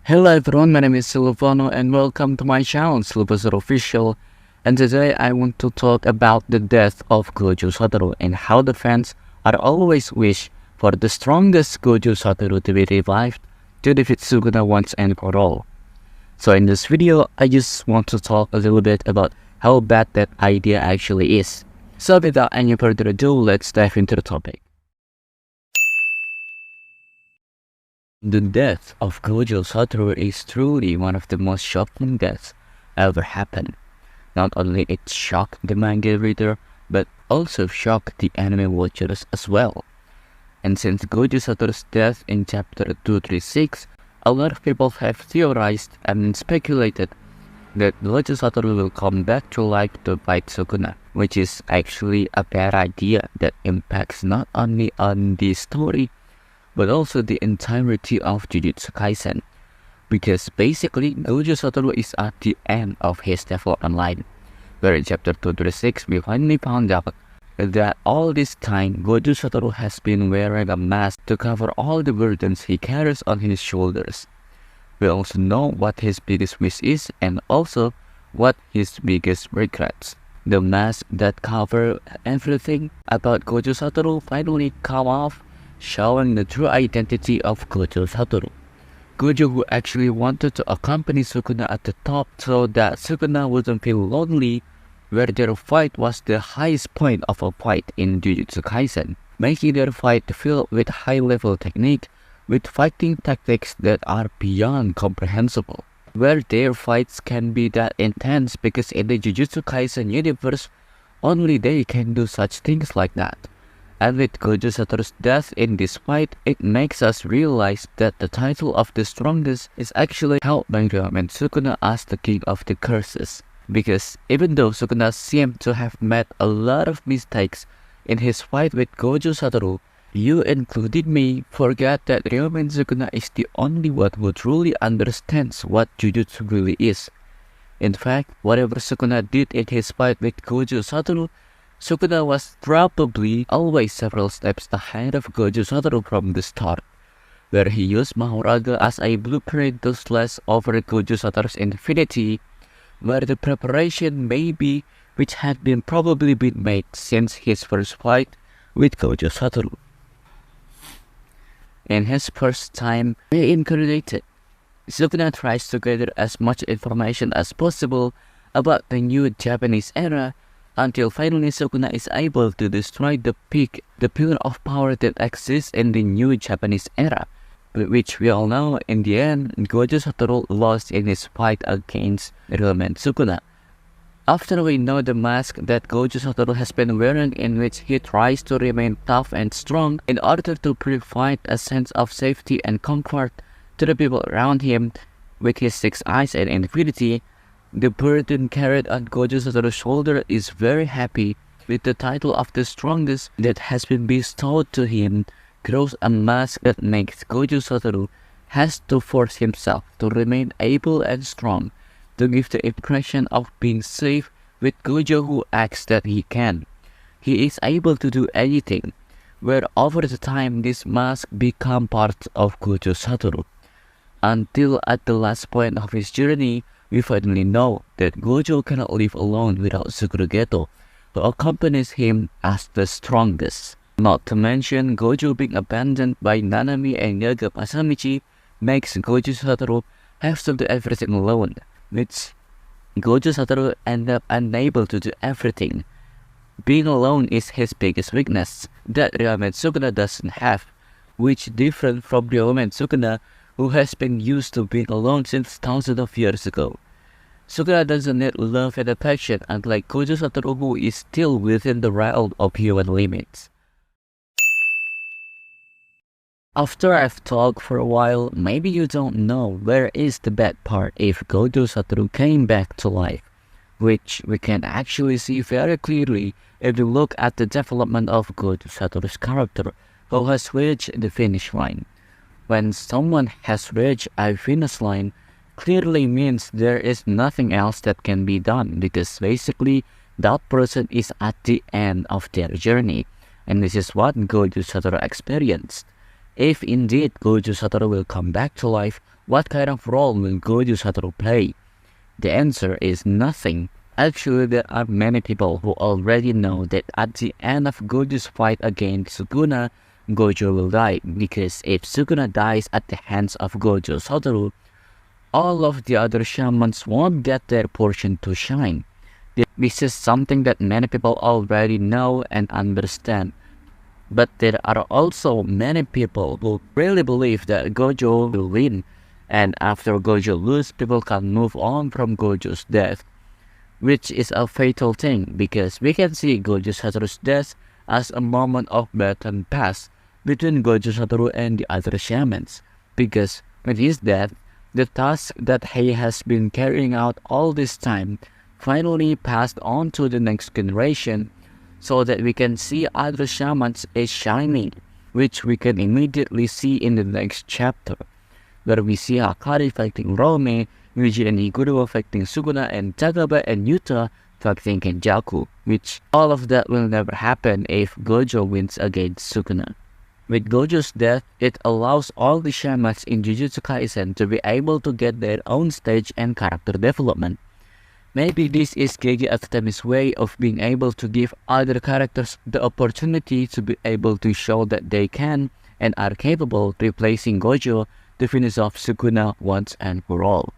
Hello everyone, my name is Silvano and welcome to my channel, Silvano Official. And today I want to talk about the death of Gojo Satoru and how the fans are always wish for the strongest Gojo Satoru to be revived to defeat Sukuna once and for all. So in this video, I just want to talk a little bit about how bad that idea actually is. So without any further ado, let's dive into the topic. The death of Gojo Satoru is truly one of the most shocking deaths ever happened. Not only it shocked the manga reader, but also shocked the anime watchers as well. And since Gojo Satoru's death in chapter 236, a lot of people have theorized and speculated that Gojo Satoru will come back to life to fight Sukuna, which is actually a bad idea that impacts not only on the story, but also the entirety of Jujutsu Kaisen, because basically Gojo Satoru is at the end of his development line, where in chapter 236 we finally found out that all this time Gojo Satoru has been wearing a mask to cover all the burdens he carries on his shoulders. We also know what his biggest wish is and also what his biggest regrets. The mask that covers everything about Gojo Satoru finally come off, showing the true identity of Gojo Satoru. Gojo, who actually wanted to accompany Sukuna at the top so that Sukuna wouldn't feel lonely, where their fight was the highest point of a fight in Jujutsu Kaisen, making their fight filled with high-level technique, with fighting tactics that are beyond comprehensible, where their fights can be that intense because in the Jujutsu Kaisen universe, only they can do such things like that. And with Gojo Satoru's death in this fight, it makes us realize that the title of the strongest is actually held by Ryomen Sukuna as the king of the curses. Because even though Sukuna seemed to have made a lot of mistakes in his fight with Gojo Satoru, you including me forget that Ryomen Sukuna is the only one who truly understands what Jujutsu really is. In fact, whatever Sukuna did in his fight with Gojo Satoru, Sukuna was probably always several steps ahead of Gojo Satoru from the start, where he used Mahoraga as a blueprint to slash over Gojo Satoru's infinity, where the preparation maybe which had been probably been made since his first fight with Gojo Satoru. In his first time reincarnated, Sukuna tries to gather as much information as possible about the new Japanese era until finally Sukuna is able to destroy the peak, the pillar of power that exists in the new Japanese era, which we all know in the end Gojo Satoru lost in his fight against Ryomen Sukuna. After we know the mask that Gojo Satoru has been wearing, in which he tries to remain tough and strong in order to provide a sense of safety and comfort to the people around him with his six eyes and infinity, the burden carried on Gojo Satoru's shoulder is very happy with the title of the strongest that has been bestowed to him, grows a mask that makes Gojo Satoru has to force himself to remain able and strong, to give the impression of being safe with Gojo who acts that he can. He is able to do anything, where over the time this mask become part of Gojo Satoru. Until at the last point of his journey, we finally know that Gojo cannot live alone without Tsukurugeto, who accompanies him as the strongest. Not to mention, Gojo being abandoned by Nanami and Yaga Masamichi makes Gojo Satoru have to do everything alone, which Gojo Satoru ends up unable to do everything. Being alone is his biggest weakness that Ryomen Sukuna doesn't have, which different from Ryomen Sukuna, who has been used to being alone since thousands of years ago. Sukuna doesn't need love and affection, unlike Gojo Satoru, who is still within the realm of human limits. After I've talked for a while, maybe you don't know where is the bad part if Gojo Satoru came back to life, which we can actually see very clearly if we look at the development of Gojo Satoru's character, who has reached the finish line. When someone has reached a finish line, clearly means there is nothing else that can be done, because basically that person is at the end of their journey, and this is what Gojo Satoru experienced. If indeed Gojo Satoru will come back to life, what kind of role will Gojo Satoru play? The answer is nothing. Actually, there are many people who already know that at the end of Gojo's fight against Sukuna, Gojo will die, because if Sukuna dies at the hands of Gojo Satoru, all of the other shamans won't get their portion to shine. This is something that many people already know and understand. But there are also many people who really believe that Gojo will win, and after Gojo loses, people can move on from Gojo's death, which is a fatal thing, because we can see Gojo Satoru's death as a moment of baton pass between Gojo Satoru and the other shamans, because with his death, the task that he has been carrying out all this time finally passed on to the next generation, so that we can see other shamans is shining, which we can immediately see in the next chapter, where we see Hakari fighting Rome, Yuji and Higuro fighting Sukuna, and Tagaba and Yuta fighting Kenjaku, which all of that will never happen if Gojo wins against Sukuna. With Gojo's death, it allows all the shamans in Jujutsu Kaisen to be able to get their own stage and character development. Maybe this is Gege Akutami's way of being able to give other characters the opportunity to be able to show that they can and are capable replacing Gojo to finish off Sukuna once and for all,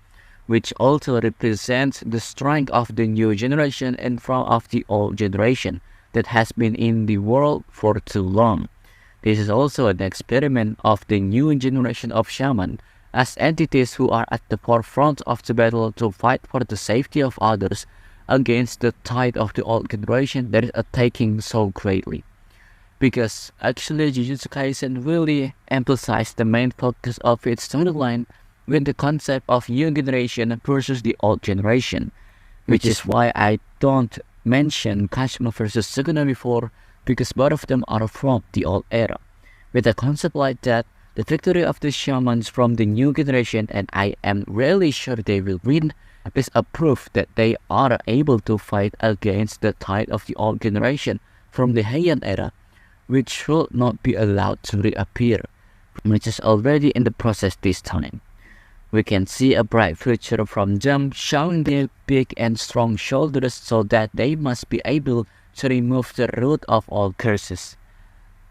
which also represents the strength of the new generation in front of the old generation that has been in the world for too long. This is also an experiment of the new generation of shaman as entities who are at the forefront of the battle to fight for the safety of others against the tide of the old generation that is attacking so greatly. Because actually Jujutsu Kaisen really emphasized the main focus of its storyline with the concept of new generation versus the old generation, which is why I don't mention Kashima versus Sukuna before, because both of them are from the old era. With a concept like that, the victory of the shamans from the new generation, and I am really sure they will win, is a proof that they are able to fight against the tide of the old generation from the Heian era, which should not be allowed to reappear, which is already in the process this time. We can see a bright future from them, showing their big and strong shoulders so that they must be able to remove the root of all curses.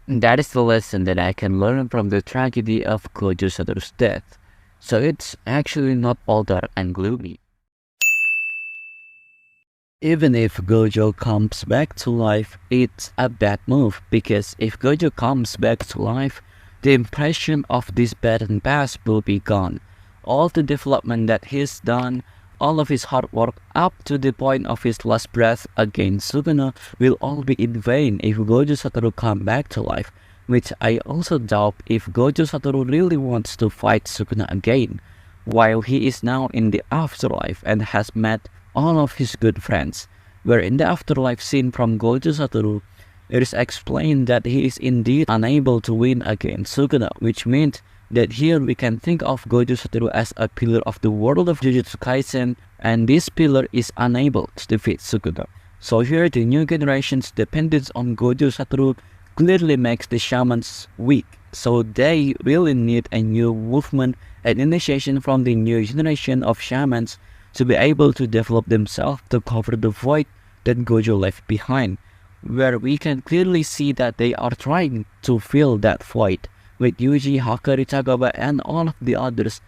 That is the lesson that I can learn from the tragedy of Gojo Satoru's death, so it's actually not all dark and gloomy. Even if Gojo comes back to life, it's a bad move, because if Gojo comes back to life, the impression of this bad and past will be gone. All the development that he's done, all of his hard work up to the point of his last breath against Sukuna will all be in vain if Gojo Satoru come back to life, which I also doubt if Gojo Satoru really wants to fight Sukuna again, while he is now in the afterlife and has met all of his good friends, where in the afterlife scene from Gojo Satoru, it is explained that he is indeed unable to win against Sukuna, which means that here we can think of Gojo Satoru as a pillar of the world of Jujutsu Kaisen, and this pillar is unable to defeat Sukuna. So here the new generation's dependence on Gojo Satoru clearly makes the shamans weak, so they really need a new movement and initiation from the new generation of shamans to be able to develop themselves to cover the void that Gojo left behind, where we can clearly see that they are trying to fill that void, with Yuji, Hakari, Tagaba, and all of the others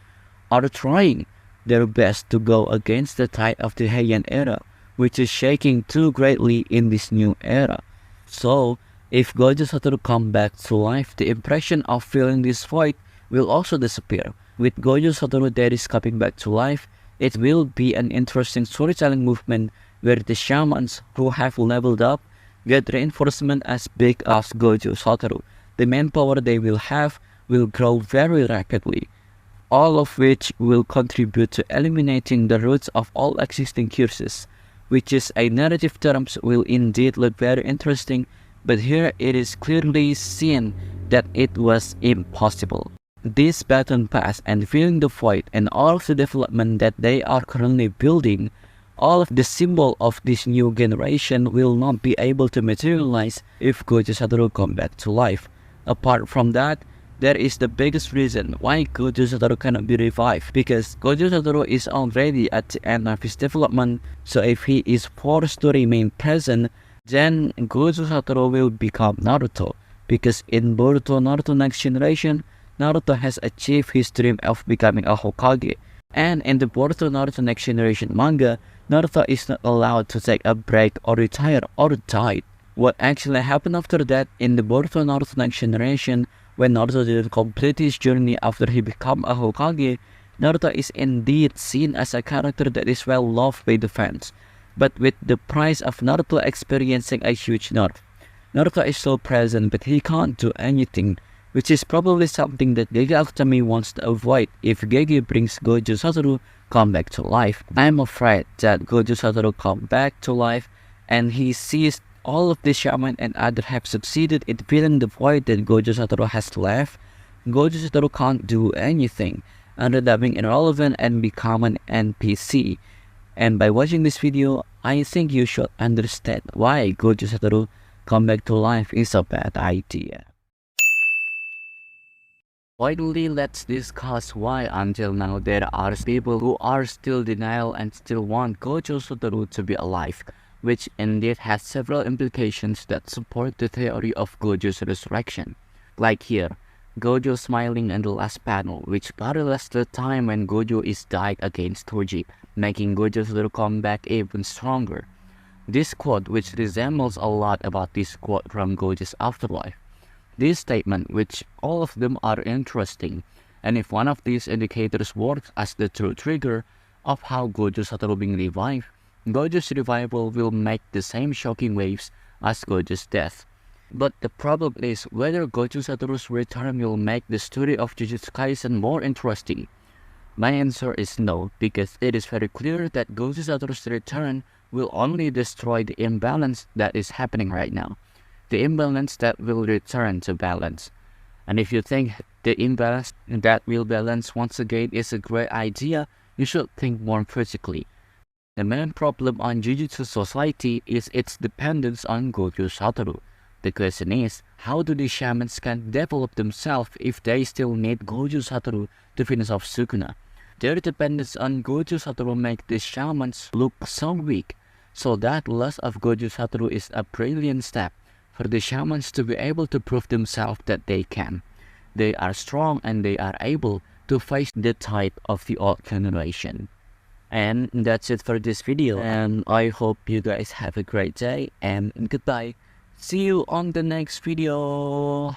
are trying their best to go against the tide of the Heian era, which is shaking too greatly in this new era. So, if Gojo Satoru come back to life, the impression of filling this void will also disappear. With Gojo Satoru that is coming back to life, it will be an interesting storytelling movement where the shamans who have leveled up get reinforcement as big as Gojo Satoru. The manpower they will have will grow very rapidly, all of which will contribute to eliminating the roots of all existing curses, which is a narrative terms will indeed look very interesting, but here it is clearly seen that it was impossible. This baton pass and filling the void and all of the development that they are currently building, all of the symbol of this new generation will not be able to materialize if Gojo Satoru come back to life. Apart from that, that is the biggest reason why Gojo Satoru cannot be revived, because Gojo Satoru is already at the end of his development, so if he is forced to remain present, then Gojo Satoru will become Naruto, because in Boruto Naruto Next Generation, Naruto has achieved his dream of becoming a Hokage, and in the Boruto Naruto Next Generation manga, Naruto is not allowed to take a break or retire or die. What actually happened after that in the Boruto Naruto Next Generation, when Naruto didn't complete his journey after he became a Hokage, Naruto is indeed seen as a character that is well loved by the fans. But with the price of Naruto experiencing a huge nerf, Naruto is still present but he can't do anything, which is probably something that Gege Akutami wants to avoid if Gege brings Gojo Satoru come back to life. I'm afraid that Gojo Satoru come back to life and he sees all of the shaman and others have succeeded in filling the void that Gojo Satoru has left. Gojo Satoru can't do anything other than being irrelevant and become an NPC. And by watching this video, I think you should understand why Gojo Satoru come back to life is a bad idea. Finally, let's discuss why until now there are people who are still denial and still want Gojo Satoru to be alive, which indeed has several implications that support the theory of Gojo's resurrection. Like here, Gojo smiling in the last panel, which parallels the time when Gojo is died against Toji, making Gojo Satoru come back even stronger. This quote, which resembles a lot about this quote from Gojo's afterlife. This statement, which all of them are interesting, and if one of these indicators works as the true trigger of how Gojo Satoru being revived, Gojo's revival will make the same shocking waves as Gojo's death. But the problem is whether Gojo Satoru's return will make the story of Jujutsu Kaisen more interesting. My answer is no, because it is very clear that Gojo Satoru's return will only destroy the imbalance that is happening right now. The imbalance that will return to balance. And if you think the imbalance that will balance once again is a great idea, you should think more critically. The main problem on Jujutsu society is its dependence on Gojo Satoru. The question is, how do the shamans can develop themselves if they still need Gojo Satoru to finish off Sukuna? Their dependence on Gojo Satoru makes the shamans look so weak, so that loss of Gojo Satoru is a brilliant step for the shamans to be able to prove themselves that they can. They are strong and they are able to face the tide of the old generation. And that's it for this video, and I hope you guys have a great day and goodbye. See you on the next video.